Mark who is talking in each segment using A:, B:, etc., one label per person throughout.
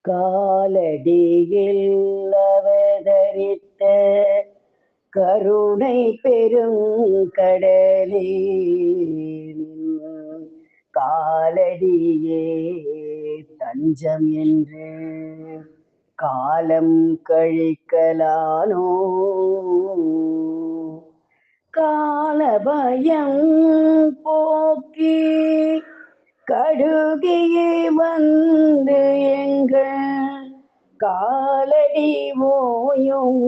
A: காலடியில் அவதரித்த கருணை பெருங்கடலே, காலடியே தஞ்சம் என்று காலம் கழிக்கலானோ. காலபயம் போக்கி கடுகியே வந்து எங்கள் காலடி ஓயும்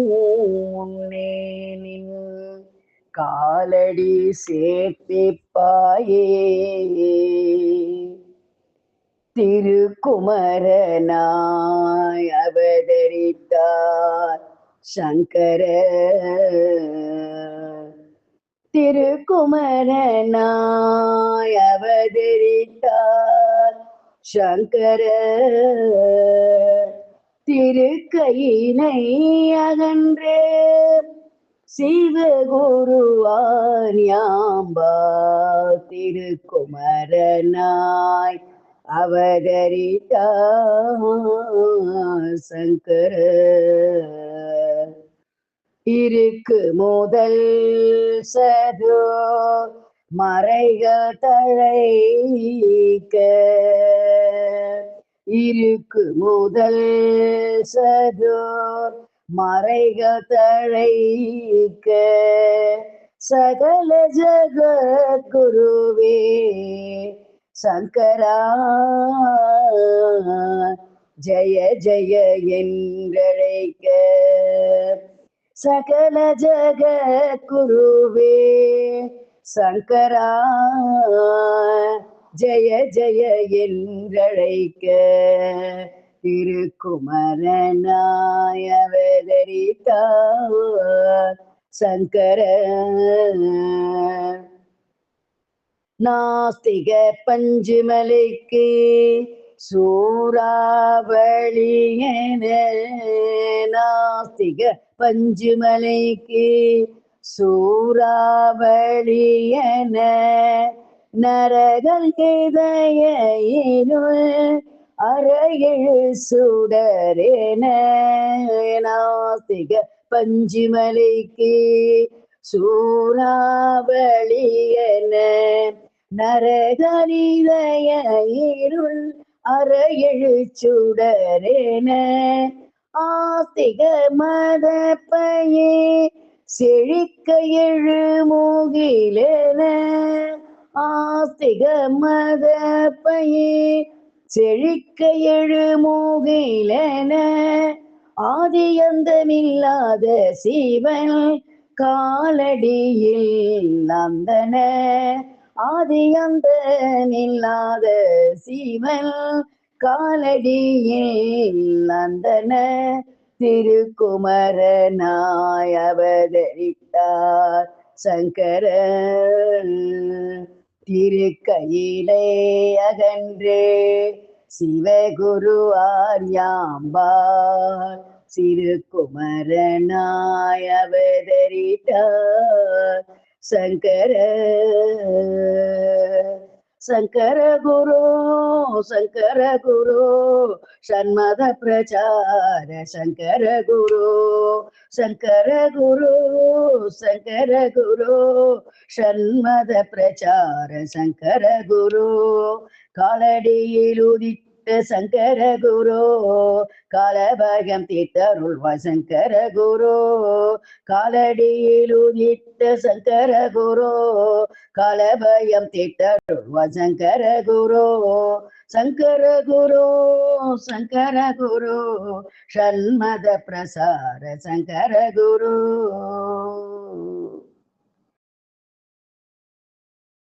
A: முன்னே நின் காலடி சேர்ப்பிப்பாயே. திருக்குமரனாய் அவதரித்தார் சங்கர, திருக்குமரனாய் அவதரித்தார் சங்கர, திருக்கையினை அகன்றே சிவகுருவார் யாம்பா. திருக்குமரனாய் அவதரித்தார் சங்கர, இருக்கு முதல் சது மறைகள் தழைக்க, இருக்கு முதல் சது மறைகள் தழைக்க, சகல ஜகத்குருவே சங்கரா ஜய ஜய என்றழைக்க, சகல ஜகத்குருவே சங்கரா ஜய ஜய என்றழைக்க, திருக்குமரனாய் அவதரித்தார் சங்கர. நாஸ்திக பஞ்சுமலைக்கு சூறாவளியன, நாஸ்திக பஞ்சுமலைக்கு சூறாவளியன, நரகல் இதயினுள் அறையெழு சுடரேன, நாஸ்திக பஞ்சுமலைக்கு சூறாவளியன, நரகலிதய இருள் அறையெழு சுடரேன, ஆஸ்திக மதப்பையே செழிக்க எழு மூகிலேன, ஆஸ்திக மதப்பையே செழிக்க எழு மூகிலேன, ஆதியந்தமில்லாத சிவன் காலடியில் நந்தன, ஆதியந்தமில்லாத சிவன் காலடியில் நந்தன, திருக்குமரனாய் அவதரித்தார் சங்கர, திருக்கையிலே அகன்றே சிவகுருவார் யாம்பார். திருக்குமரனாய் அவதரித்தார் சங்கர, சங்கர குரு சங்கர குரு சண்மத பிரச்சார சங்கர குரு, சங்கர குரு சங்கர குரு சண்மத பிரச்சார சங்கர குரு, காலடியில் உதித்த சங்கர குரு, காலபயம் தீர்த்தருள்வ சங்கர குரு, காலடியில் உதித்த சங்கர குரு, காலபயம் தீர்த்தருள்வ சங்கர குரு, சங்கர குரு சங்கர குரு சண்மத பிரசார சங்கர குரு.